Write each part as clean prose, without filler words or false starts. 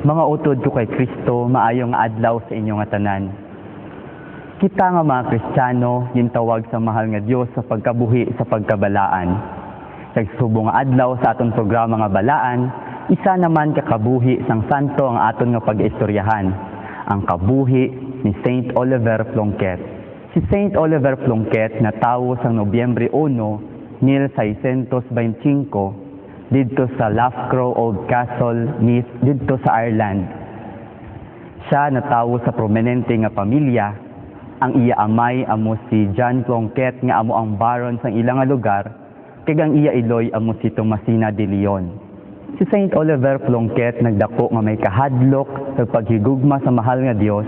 Mga utod ko kay Kristo, maayong adlaw sa inyong tanan. Kita nga mga Kristiyano, gintawag sa mahal nga Dios sa pagkabuhi sa pagkabalaan. Sa subong nga adlaw sa aton programa nga balaan, isa naman kakabuhi sang santo ang aton nga pag-istoryahan, ang kabuhi ni Saint Oliver Plunket. Si Saint Oliver Plunket natawo sang Nobyembre 1, 1625 dito sa Loughborough Old Castle, dito sa Ireland. Siya natawo sa prominente nga pamilya. Ang iya amay amo si John Plunket nga amo ang baron sang ilang nga lugar, kag ang iya iloy amo si Tomasina de Leon. Si Saint Oliver Plunket nagdako nga may kahadlok sa paghigugma sa mahal nga Dios,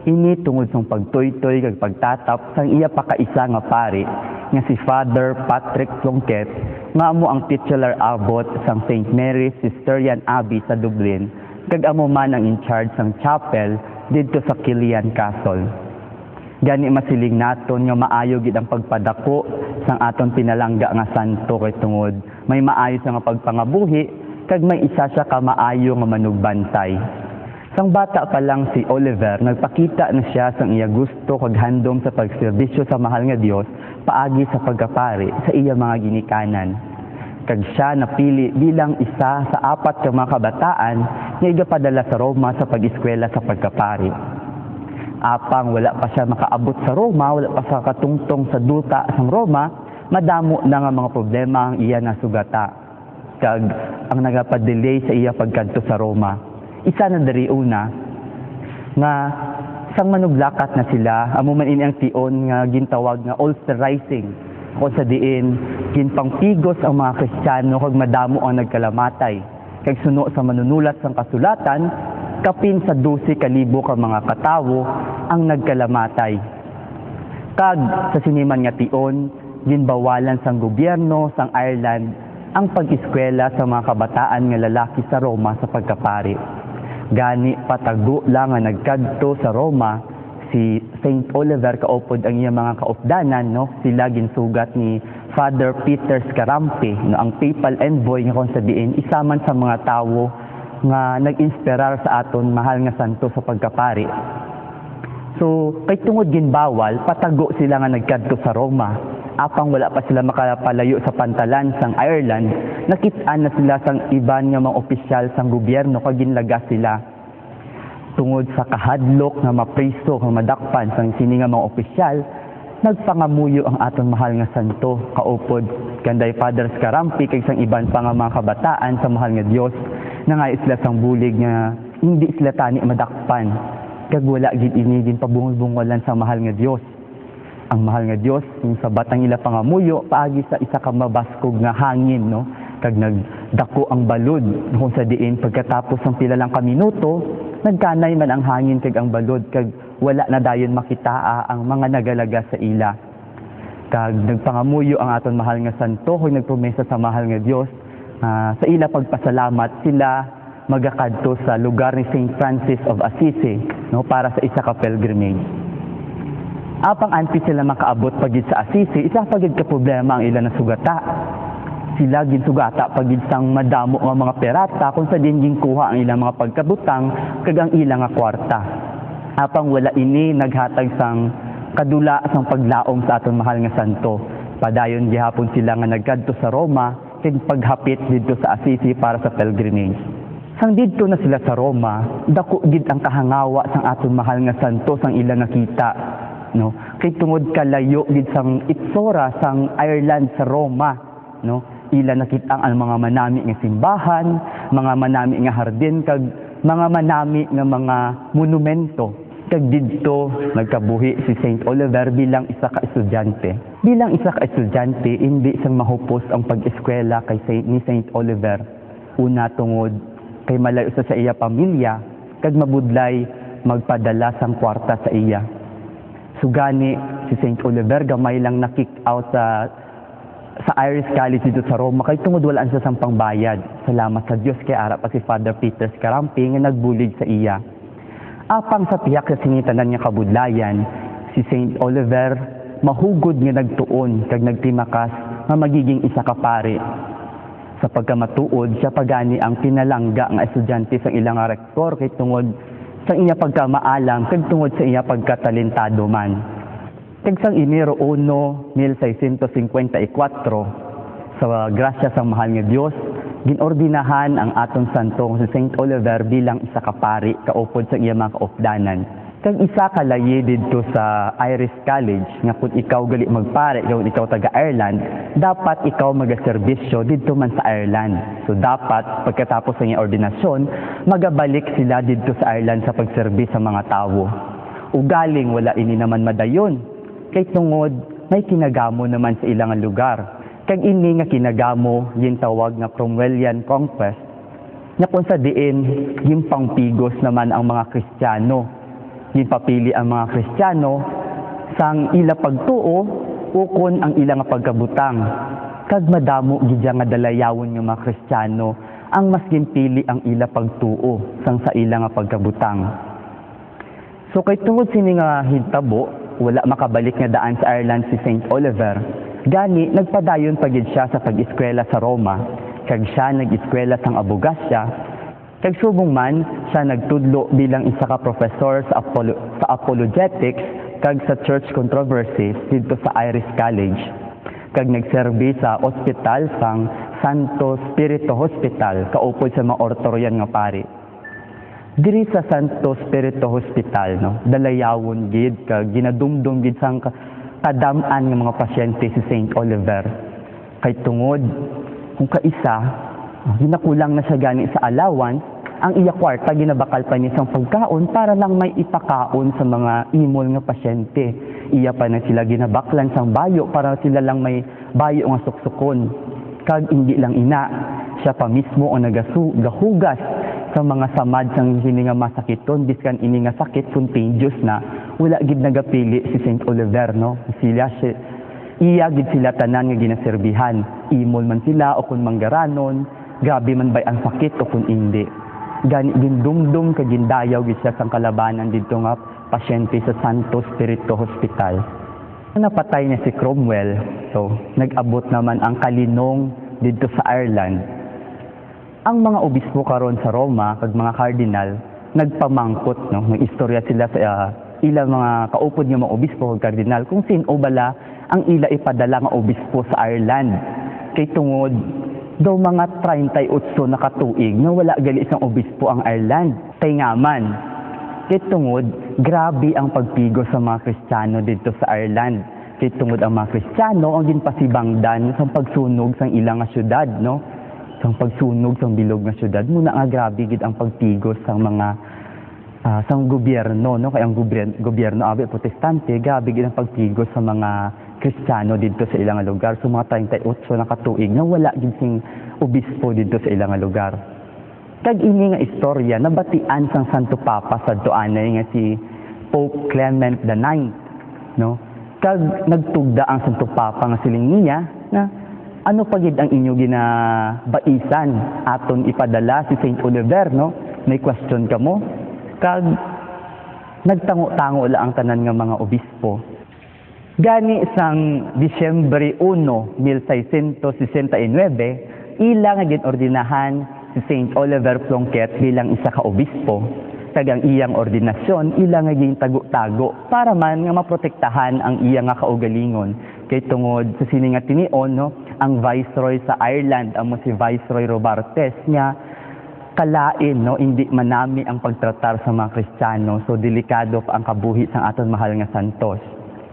ini tungod sang pagtuytoy kag pagtatap sang iya pakaisa nga pari nga si Father Patrick Plunket, nga amo ang titular abbot sang St. Mary's Cistercian Abbey sa Dublin, kag amo man ang in charge sang chapel didto sa Kilian Castle. Gani masiling naton nga maayo gid ang pagpadako sang aton pinalangga nga santo kay tungod may maayo sa nga pagpangabuhi kag may isa siya ka maayo nga manugbantay. Sang bata pa lang si Oliver, nagpakita na siya sang iya gusto kag handom sa pagserbisyo sa mahal nga Dios paagi sa pagkapari sa iya mga ginikanan. Kag siya napili bilang isa sa 4 ka mga kabataan nga igapadala sa Roma sa pag-eskwela sa pagkapari. Apang wala pa siya makaabot sa Roma, wala pa siya katungtong sa duta sang Roma, madamo na nga mga problema ang iya nasugata. Kag ang nagapadelay sa iya pagkadto sa Roma. Isa na dari una nga sang manuglakat na sila, amo man ini ang tion nga gintawag nga Ulster Rising, kung sa diin ginpangpigos ang mga Kristiyano kag madamo ang nagkalamatay. Kag suno sa manunulat sang kasulatan, kapin sa 12,000 ka mga katawo ang nagkalamatay. Kag sa siniman nga tion, ginbawalan sang gobyerno sang Ireland ang pag-eskwela sa mga kabataan nga lalaki sa Roma sa pagkapari. Gani patago lang nga nagkadto sa Roma si Saint Oliver kaupod ang iyang mga kaupdanan, no? Sila ginsugat ni Father Peter Scarampi, no? Ang papal envoy nga kung sabihin isa man sa mga tawo nga nag-inspirar sa aton mahal nga santo sa pagkapari. So kay tungod ginbawal, patago sila nga nagkadto sa Roma. Apang wala pa sila makapalayo sa pantalan sang Ireland, nakit-an na sila sang iban nga mga opisyal sang gobyerno kag ginlagas sila. Tungod sa kahadlok nga mapriso kag madakpan sang sini nga mga opisyal, nagpangamuyo ang aton mahal nga santo kaupod kanday Father Scarampi kag sang iban pa nga mga kabataan sa mahal nga Dios, nangay sila sang bulig nga hindi sila tani madakpan kag wala gid ini ginpabungol-bungolan sa mahal nga Dios. Ang mahal nga Dios yung sa batang ila pangamuyo paagi sa isa ka mabaskog nga hangin, no? Kag nagdako ang balod kung sa diin pagkatapos ng pila lang ka minuto, nagkanay man ang hangin kag ang balod kag wala na dayon makitaa ang mga nagalaga sa ila. Kag nagpangamuyo ang aton mahal nga santo kung nagpromesa sa mahal nga Dios, sa ila pagpasalamat sila magakadto sa lugar ni St. Francis of Assisi, no, para sa isa ka pilgrimage. Apang anti sila makaabot pagid sa Assisi, isa pagid ka problema ang ila nasugata. Sila ginsugata pagid sang madamo nga mga pirata kung sa din ginkuha ang ilang mga pagkabutang kag ang ilang nga kwarta. Apang wala ini naghatag sang kadula sang paglaom sa aton mahal nga santo. Padayon gihapon sila nga nagkadto sa Roma kag paghapit didto sa Assisi para sa pilgrimage. Sang didto na sila sa Roma, dako gid ang kahangawa sang aton mahal nga santo sang ilang nga kita. No, kay tungod kalayo gid sang itsura sang Ireland sa Roma, no, ila nakita ang mga manami nga simbahan, mga manami nga hardin kag mga manami nga mga monumento. Kag didto nagkabuhi si Saint Oliver bilang isa ka estudyante. Bilang isa ka estudyante, hindi sang mahupos ang pag-eskwela kay ni Saint Oliver. Una tungod kay malayo sa iya pamilya kag mabudlay magpadala sang kwarta sa iya. Sugani si Saint Oliver gamay lang na-kick out sa Irish College dito sa Roma kay tungod wala siya sang pangbayad. Salamat sa Dios kay ara pa si Father Peter Scarampi nga nagbulig sa iya. Apang sa tiyak sa sinitanan nga kabudlayan, Si Saint Oliver mahugod nga nagtuon kag nagtimakas nga magiging isa ka pari. Sa pagkamatuod siya pagani ang pinalangga nga estudyante sa ilang rektor kay tungod sa iya pagkamaalam kag tungod sa iya pagkatalentado man. Kag sang Enero 1, 1654 sa grasya sang mahal nga Dios, ginordinahan ang atong santo si Saint Oliver bilang isa ka pari kaupod sa iya mga kaupdanan. Kag isa ka layi didto sa Irish College nga kung ikaw gali magpare kung ikaw taga Ireland, dapat ikaw magaserbisyo didto man sa Ireland. So dapat pagkatapos ng ordinasyon, magabalik sila didto sa Ireland sa pagserbis sa mga tawo. Ugaling wala ini naman madayon, kay tungod may kinagamo naman sa ilang lugar. Kag ini nga kinagamo yin tawag nga Cromwellian Conquest, na kung sa diin yung pangpigos naman ang mga Kristiyano. Ginpapili ang mga Kristiyano sang ila pagtuo ukon ang ila nga pagkabutang. Kag madamo gidya nga dalayawon nga mga Kristiyano ang mas ginpili ang ila pagtuo sang sa ila nga pagkabutang. So kay tungod sini nga hitabo, wala makabalik nga daan sa Ireland si Saint Oliver. Gani nagpadayon pagid siya sa pag-eskwela sa Roma, kag siya nag-eskwela sang abogasya. Kag subong man siya nagtudlo bilang isa ka professor sa apologetics kag sa church controversies dito sa Irish College. Kag nagserbi sa ospital sang Santo Spirito Hospital kaupod sa mga Ortorian nga pari. Diri sa Santo Spirito Hospital, no, dalayawon gid kag ginadumdum gid sang kadam-an nga mga pasyente si Saint Oliver. Kay tungod kung kaisa ginakulang na siya gani sa allowance, ang iya kwarta ginabakal pa niya sang pagkaon para lang may ipakaon sa mga imol nga pasyente. Iya pa na sila ginabaklan sang bayo para sila lang may bayo nga suksukon. Kag hindi lang ina, siya pa mismo ang nagahugas sa mga samad sang hini nga masakiton, biskan ini nga sakit contagious na wala gid nagapili si Saint Oliver, no. Iya gid sila tanan nga ginaserbihan. Imol man sila o kun manggaranon, grabe man bay ang sakit o kun hindi. Gani gindumdum kag gindayaw gid siya sang kalabanan didto nga pasyente sa Santo Spirito Hospital. Napatay niya si Cromwell, so nag-abot naman ang kalinong didto sa Ireland. Ang mga obispo karon sa Roma kag mga kardinal nagpamangkot, no, may istorya sila sa ilang mga kaupod nga mga obispo kag kardinal kung sino bala ang ila ipadala nga obispo sa Ireland. Kay tungod daw mga 38 na katuig na wala gali isang obispo ang Ireland. Kay ngaman, kay tungod, grabe ang pagpigo sa mga Kristiyano dito sa Ireland. Kay tungod ang mga Kristiyano ang ginpasibangdan sa pagsunog sang ilang nga syudad, no? Sang pagsunog sang bilog nga syudad, muna nga grabe gid ang pagpigo sang mga sang gobyerno, no? Kay ang gobyerno abi protestante, grabe gid ang pagpigo sa mga Kristiyano dito sa ilang lugar. So mga 38 na katuig na wala gid sing obispo dito sa ilang lugar. Kag ini nga istorya nabatian sang Santo Papa sa doanay nga si Pope Clement IX, no. Kag nagtugda ang Santo Papa nga siling niya na ano pa gid ang inyo ginabaisan aton ipadala si Saint Oliver, no. May question kamo. Kag nagtango-tango la ang tanan nga mga obispo. Gani sang Disyembre 1, 1669, ila nga ginordinahan si Saint Oliver Plunkett bilang isa ka obispo. Kag ang iyang ordinasyon, ila nga gintago-tago para man nga maprotektahan ang iyang nga kaugalingon. Kay tungod sa sini nga tinion, no, ang Viceroy sa Ireland, amo si Viceroy Robartes nga kalain, no, hindi manami ang pagtratar sa mga Kristiyano. So delikado pa ang kabuhi sang aton mahal nga santos.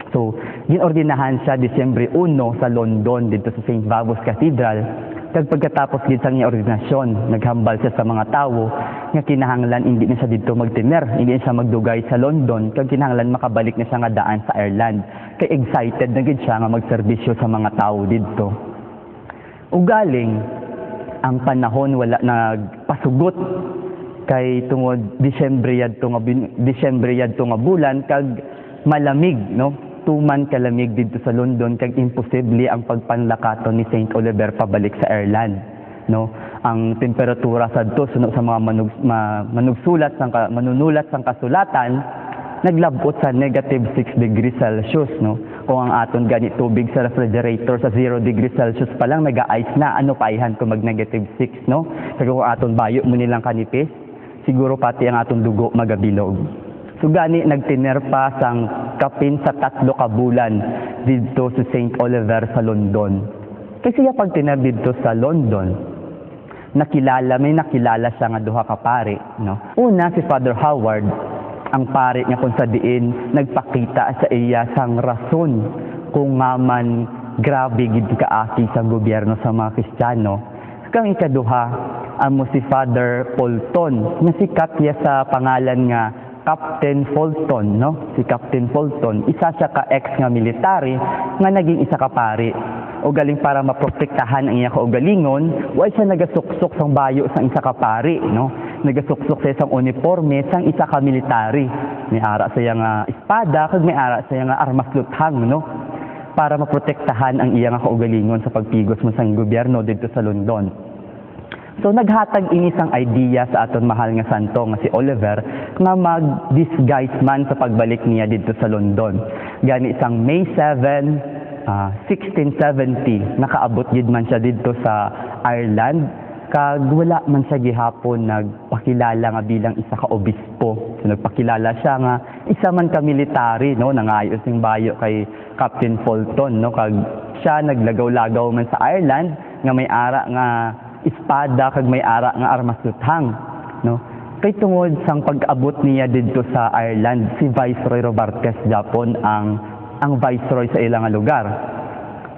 So, ginordinahan siya Disyembre 1 sa London dito sa St. Bavos Cathedral. Kag pagkatapos gid sa iyang ordinasyon, naghambal siya sa mga tawo nga kinahanglan hindi na siya dito magtener, hindi na siya magdugay sa London, kag kinahanglan makabalik na siya nga daan sa Ireland. Kay excited na gid siya nga magserbisyo sa mga tawo didto. Ugaling ang panahon wala nagpasugot kay tungod Disyembre yadto nga bulan kag malamig, no. Tuman kalamig dito sa London kag imposible ang pagpanlakaton ni Saint Oliver pabalik sa Ireland, no. Ang temperatura sadto suno sa mga manunulat sang kasulatan naglabot sa negative 6 degrees Celsius, no? Kung ang aton gani tubig sa refrigerator sa 0 degrees Celsius pa lang nag-ice na, ano paihan kung mag negative 6, no? Kaya kung aton bayo mo nilang kanipis, siguro pati ang aton dugo magabilog. So gani nagtiner pa sang kapin sa 3 ka bulan dito sa St. Oliver sa London. Kasi siya pag tiner dito sa London, may nakilala siya nga duha ka pare, no? Una si Father Howard, ang pare niya kung sa diin nagpakita sa iya sang rason kung nga man grabe gid kaaki sa gobyerno sa mga Kristiyano. Kang ikaduha, amo si Father Fulton, na sikat niya sa pangalan nga Captain Fulton, no? Si Captain Fulton, isa siya ka ex nga military nga naging isa ka pari. O galing para maprotektahan ang iya kaugalingon, wa siya nagasuksok sang bayo sang isa ka pari, no? Nagasuksok sa isang uniforme sang isa ka military. May ara sa iya nga espada, kag may ara sa iya nga armas luthang, no? Para maprotektahan ang iya nga kaugalingon sa pagpigos mo sang gobyerno dito sa London. So naghatag ini sang idea sa aton mahal nga santo nga si Oliver nga mag-disguise man sa pagbalik niya dito sa London. Gani sang May 7, 1670 nakaabot gid man siya dito sa Ireland, kag wala man siya gihapon nagpakilala nga bilang isa ka obispo. So nagpakilala siya nga isa man ka military, no, nangayos ning bayo kay Captain Fulton, no, kag siya naglagaw-lagaw man sa Ireland nga may ara nga espada kag may ara nga armas luthang, no? Kay tungod sang pag-abot niya didto sa Ireland, si Viceroy Robartes Japon ang viceroy sa ilang nga lugar.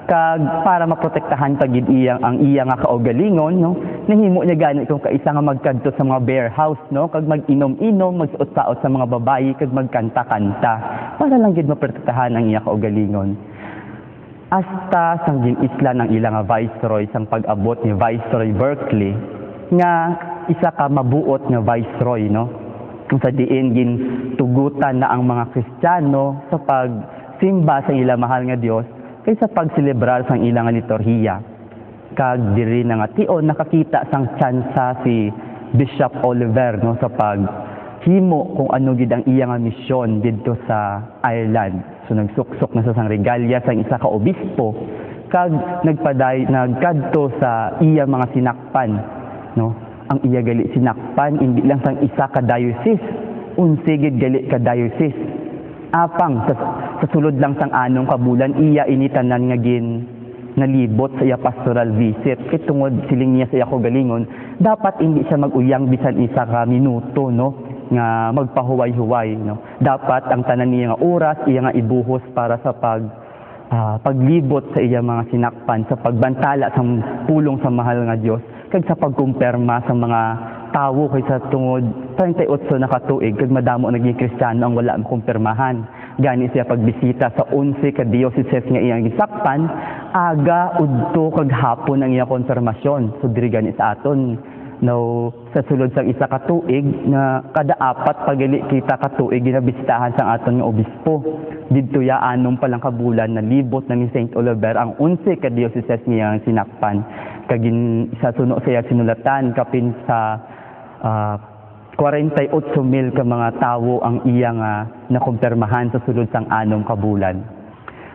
Kag para maprotektahan pagid ang iya nga kaugalingon, no? Nahimo niya gani kung kaisa nga magkadto sa mga bear house, no? Kag mag-inom-inom, magsuot-saot sa mga babayi kag magkanta-kanta para lang gid maprotektahan ang iya kaugalingon. Hasta sang isla ng ilang nga viceroy sang pag-abot ni Viceroy Berkeley nga isa ka mabuot nga viceroy, no? Kung sa diin gin tugutan na ang mga Kristiyano sa pagsimba sa ilang mahal nga Dios kaysa pagselebrar sang ilang nga liturhiya. Kag diri na nga tion nakakita sang tsansa si Bishop Oliver, no, sa paghimo kung ano gid ang iya nga misyon didto sa Ireland. So nagsuksok na sa sang regalya sang isa ka obispo kag nagkadto sa iya mga sinakpan, no? Ang iya gali sinakpan hindi lang sang isa ka diocese, unsi gid gali ka diocese. Apang sa sulod lang sang anong kabulan iya initanan nga gin nalibot sa iya pastoral visit. Kay tungod siling niya sa iya kaugalingon, dapat hindi siya mag-uyang bisan isa ka minuto, no, nga magpahuway-huway, no. Dapat ang tanan niya nga oras iya nga ibuhos para sa paglibot sa iya mga sinakpan, sa pagbantala sa pulong sa mahal nga Dios, kag sa pagkumpirma sa mga tawo kaysa tungod 38 na katuig kag madamo naging Kristiyano ang wala makumpirmahan. Gani siya pagbisita sa 11 ka diocese nga iyang gisakpan, aga udto kag hapon ang iya konfirmasyon. So diri gani sa aton, no, sa sulod sang isa ka tuig na kada 4 pagali kita ka tuig ginabisitahan sang aton nga obispo. Didto ya anom pa lang ka bulan na libot na ni St. Oliver ang 11 ka diocese niya sinakpan. Kag sa suno siya sinulatan kapin sa 48,000 ka mga tawo ang iya nga nakumpirmahan sa sulod sang anom ka bulan.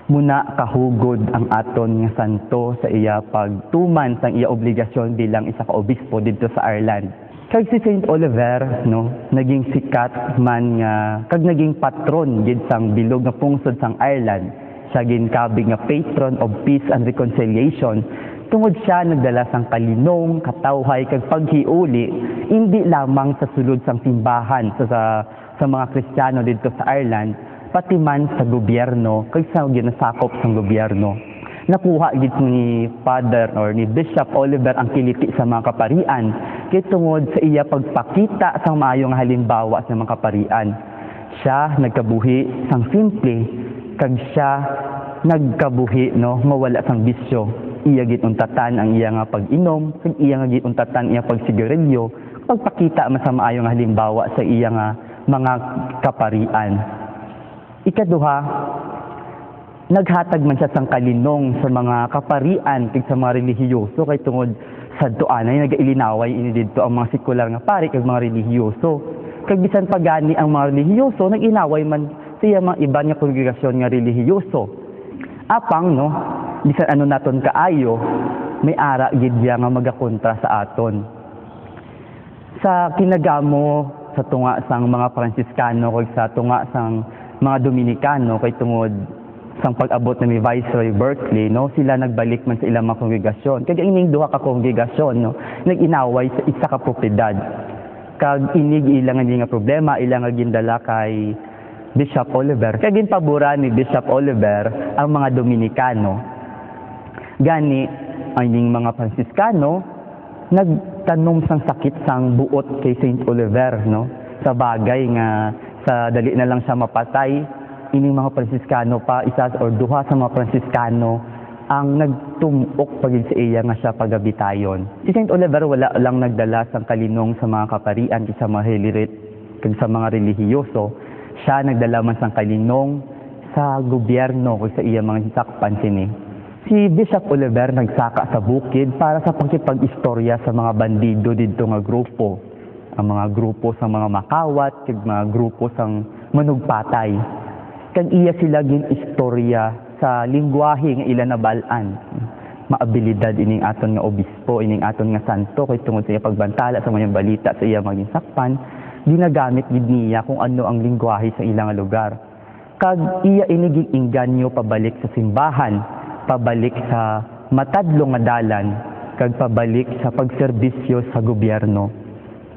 Muna kahugod ang aton nga santo sa iya pagtuman sang iya obligasyon bilang isa ka obispo dito sa Ireland. Kag si St. Oliver, no, naging sikat man nga kag naging patron gid sang bilog nga pungsod sang Ireland. Siya ginkabi nga patron of peace and reconciliation. Tungod siya nagdala sang kalinong, katawhay kag paghiuli hindi lamang sa sulod sang simbahan sa mga Kristiyano dito sa Ireland, pati man sa gobyerno kag sa ginasakop sang gobyerno. Nakuha gid ni Father or ni Bishop Oliver ang kiliti sa mga kaparian kay tungod sa iya pagpakita sang maayong halimbawa sa mga kaparian. Siya nagkabuhi sang simple kag siya nagkabuhi, no, mawala sang bisyo. Iya gid untatan ang iya nga pag-inom, kag iya nga gid untatan iya pagsigarilyo, pagpakita man sa maayong halimbawa sa iya nga mga kaparian. Ikaduha, naghatag man siya sang kalinong sa mga kaparian kag sa mga relihiyoso kay tungod sadto anay nagailinaway ini didto ang mga sekular nga pari kag mga relihiyoso. Kag bisan pa gani ang mga relihiyoso nag-inaway man siya mga iba nga kongregasyon nga relihiyoso. Apang no, bisan ano naton kaayo, may ara gid diya nga magakontra sa aton. Sa kinagamo sa tunga sang mga Franciscano kag sa tunga sang mga Dominicano kay tungod sang pag-abot na ni Viceroy Berkeley, no, sila nagbalik man sa ilang mga kongregasyon. Kag ining duha ka kongregasyon, no, nag-inaway sa isa ka propiedad. Kag inig ilang nga problema, ilang nga gindala kay Bishop Oliver. Kag ginpabura ni Bishop Oliver ang mga Dominicano. Gani ang ining mga Franciscano nagtanom sang sakit sang buot kay Saint Oliver, no, sa bagay nga sa dali na lang siya mapatay. Ining mga Franciscano pa, isa or duha sa mga Franciscano ang nagtumok pagin sa iya nga siya pagabitayon. Si Saint Oliver wala lang nagdala sang kalinong sa mga kaparian sa mga helirit kag sa mga relihiyoso, siya nagdala man sang kalinong sa gobyerno kag sa iya mga sakpan sini. Si Bishop Oliver nagsaka sa bukid para sa pagkipag-istorya sa mga bandido didto nga grupo. Ang mga grupo sa mga makawat kag mga grupo sang manugpatay. Kag iya sila gin istorya sa lingwahe nga ila nabalaan. Maabilidad ining aton nga obispo, ining aton nga santo kay tungod sa iya pagbantala sa mga balita sa iya maging sakpan, ginagamit gid niya kung ano ang lingwahe sa ilang lugar. Kag iya ini inganyo pabalik sa simbahan, pabalik sa matadlong nga dalan, kag pabalik sa pagserbisyo sa gobyerno.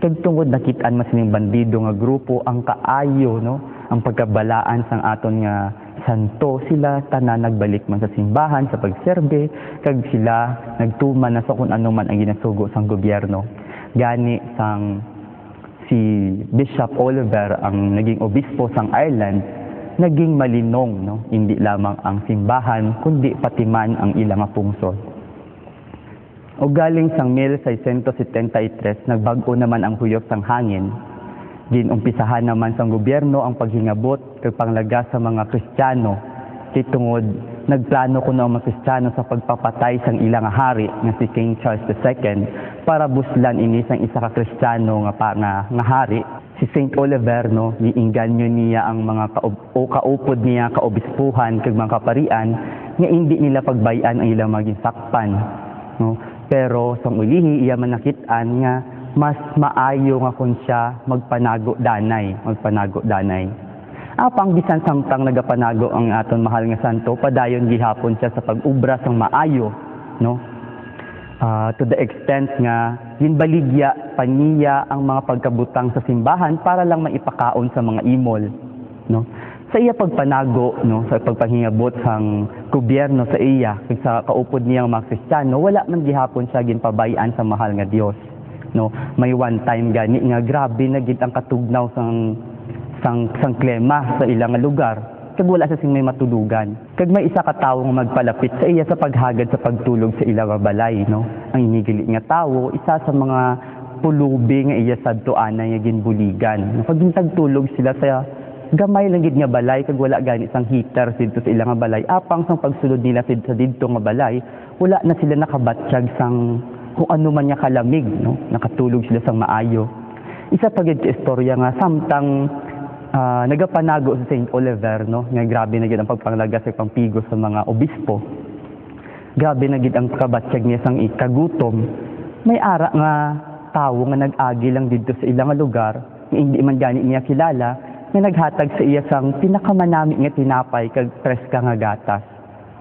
Kag tungod nakit-an mas ning bandido nga grupo ang kaayo, no, ang pagkabalaan sang aton nga santo, sila tanan nagbalik man sa simbahan sa pagserbe, kag sila nagtuman na sa kung ano man ang ginasugo sang gobyerno. Gani sang si Bishop Oliver ang naging obispo sang Ireland, naging malinong, no, hindi lamang ang simbahan kundi pati man ang ilang pungsod. O galing sang 1673 nagbag-o naman ang huyop sang hangin. Ginumpisahan naman sa gobyerno ang paghingabot kag panglaga sa mga Kristiyano. Kay tungod nagplano kuno ang mga Kristiyano sa pagpapatay sang ilang hari nga si King Charles II para buslan ini sang isa ka Kristiyano nga hari. Si Saint Oliver, no, giinganyo niya ang mga kaupod niya kaobispuhan kag mga kaparian nga hindi nila pagbayan ang ilang maging sakpan, no. Pero sang ulihi iya man nakit-an nga mas maayo nga kun siya magpanago danay. Apang bisan samtang nagapanago ang aton mahal nga santo, padayon gihapon siya sa pag-ubra sang maayo, no. To the extent nga ginbaligya paniya ang mga pagkabutang sa simbahan para lang maipakaon sa mga imol, no. Sa iya pagpanago, no, sa pagpahingabot sang gobyerno sa iya kag sa kaupod niyang mga Kristiyano, wala man gihapon siya ginpabayan sa mahal nga Dios. No, may one time gani nga grabe na gid ang katugnaw sang klema sa ilang lugar, kag wala sa sing may matulugan. Kag may isa ka tawo nga magpalapit sa iya sa paghagad sa pagtulog sa ilang balay, no. Ang inigili nga tawo isa sa mga pulubi nga iya sadto anay nga ginbuligan. Pag gintagtulog sila sa gamay lang gid nga balay kag wala gani sang heater didto sa ilang balay, apang sang pagsulod nila sa didto nga balay, wala na sila nakabatsyag sang kung ano man niya kalamig, no, nakatulog sila sang maayo. Isa pa gid ka istorya nga samtang nagapanago si Saint Oliver, no, nga grabe na gid ang pagpanglaga sa pampigo sa mga obispo. Grabe na gid ang kabatsyag niya sang ikagutom. May ara nga tawo nga nag-agi lang didto sa ilang lugar, nga hindi man gani niya kilala, nga naghatag sa iya sang pinakamanami nga tinapay kag preska nga gatas,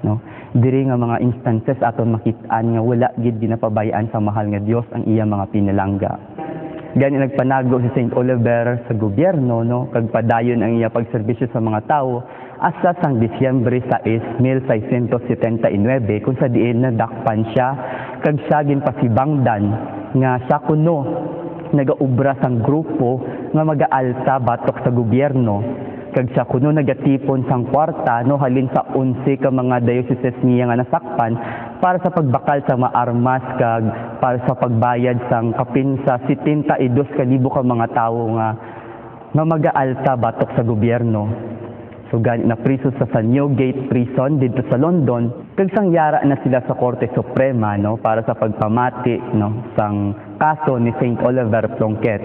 no. Diri nga mga instances aton makit-an nga wala gid ginapabayaan sa mahal nga Dios ang iya mga pinalangga. Gani nagpanago si Saint Oliver sa gobyerno, no, kag padayon ang iya pagserbisyo sa mga tawo asa sang Disyembre 6, 1679 kung sa diin nadakpan siya kag siya ginpasibangdan nga sa kuno nagaubra sang grupo nga mag-aalta batok sa gobyerno, kag sa kuno nagatipon sang kwarta, no, halin sa 11 ka mga dioceses niya nga nasakpan para sa pagbakal sa mga armas kag para sa pagbayad sang kapin sa 72,000 ka mga tawo nga mag-aalta batok sa gobyerno. So gani na priso sa Newgate Prison dito sa London, kag sangyara na sila sa Korte Suprema, no, para sa pagpamati, no, sang kaso ni Saint Oliver Plunket.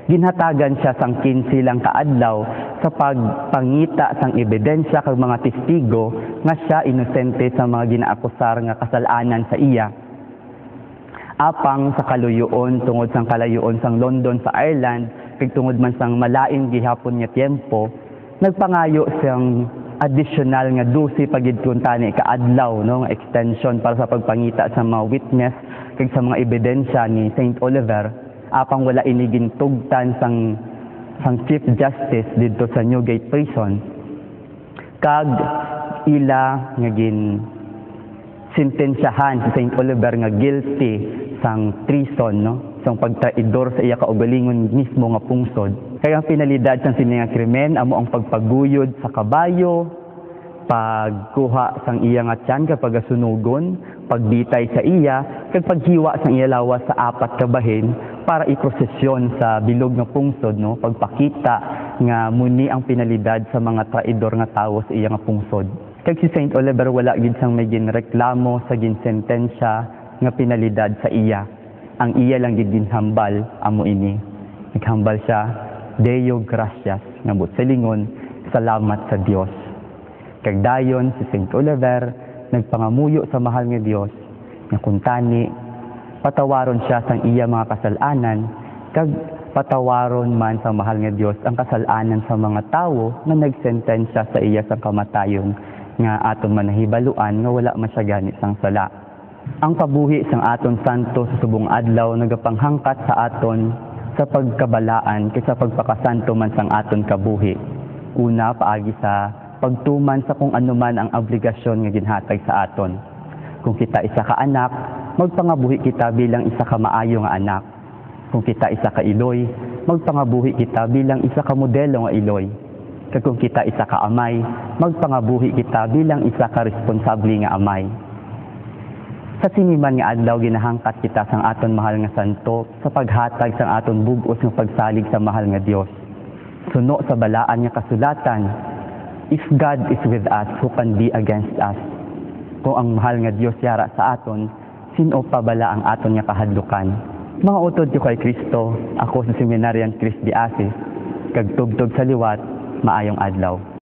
ginhatagan siya sang 15 lang kaadlaw sa pagpangita sang ebidensya kag mga testigo nga siya inosente sa mga ginaakusar nga kasalanan sa iya. Apang sa kaluyoon tungod sang kalayuon sang London sa Ireland kag tungod man sang malaing gihapon nga tiempo, nagpangayo siyang additional nga 12 pagidkuntani kaadlaw no nga extension para sa pagpangita sa mga witness kag sa mga ebidensya ni Saint Oliver, apang wala ini gintugtan sang Chief Justice didto sa Newgate Prison, kag ila nga sentensyahan si Saint Oliver nga guilty sang treason, no, sang pagtraidor sa iya kaugalingon mismo nga pungsod. Kaya ang pinalidad sang sini nga krimen amo ang pagpaguyod sa kabayo, pagkuha sang iya nga tiyan kapag sunugon, pagbitay sa iya, kag paghiwa sang iya lawas sa 4 ka bahin para iprosesyon sa bilog nga pungsod, no, pagpakita nga muni ang pinalidad sa mga traidor nga tawo sa iya nga pungsod. Kag si Saint Oliver wala gid sang may ginreklamo sa ginsentensya nga pinalidad sa iya. Ang iya lang gid ginhambal amo ini. Naghambal siya, Deo gratias, nga sa lingon, salamat sa Dios. Kag dayon si Saint Oliver nagpangamuyo sa mahal nga Dios nga kuntani patawaron siya sang iya mga kasalanan, kag patawaron man sa mahal nga Dios ang kasalanan sa mga tawo nga nagsentensya sa iya sang kamatayon nga aton man nahibaluan nga wala man siya gani sang sala. Ang kabuhi sang aton santo sa subong adlaw nagapanghangkat sa aton sa pagkabalaan kay sa pagpakasanto man sang aton kabuhi. Una, paagi sa pagtuman sa kung anuman ang obligasyon nga ginhatag sa aton. Kung kita isa ka anak, magpangabuhi kita bilang isa ka maayo nga anak. Kung kita isa ka iloy, magpangabuhi kita bilang isa ka modelo nga iloy. Kag kung kita isa ka amay, magpangabuhi kita bilang isa ka responsable nga amay. Sa siniman nga adlaw ginahangkat kita sang aton mahal nga santo sa paghatag sang aton bug-os nga pagsalig sa mahal nga Dios. Suno sa balaan nga kasulatan, if God is with us, who can be against us? Kung ang mahal nga Dios yara sa aton, sino pa bala ang aton nga kahadlukan? Mga utod ko kay Kristo, ako sa Seminarian Chris de Asis, kag tugtog sa liwat, maayong adlaw.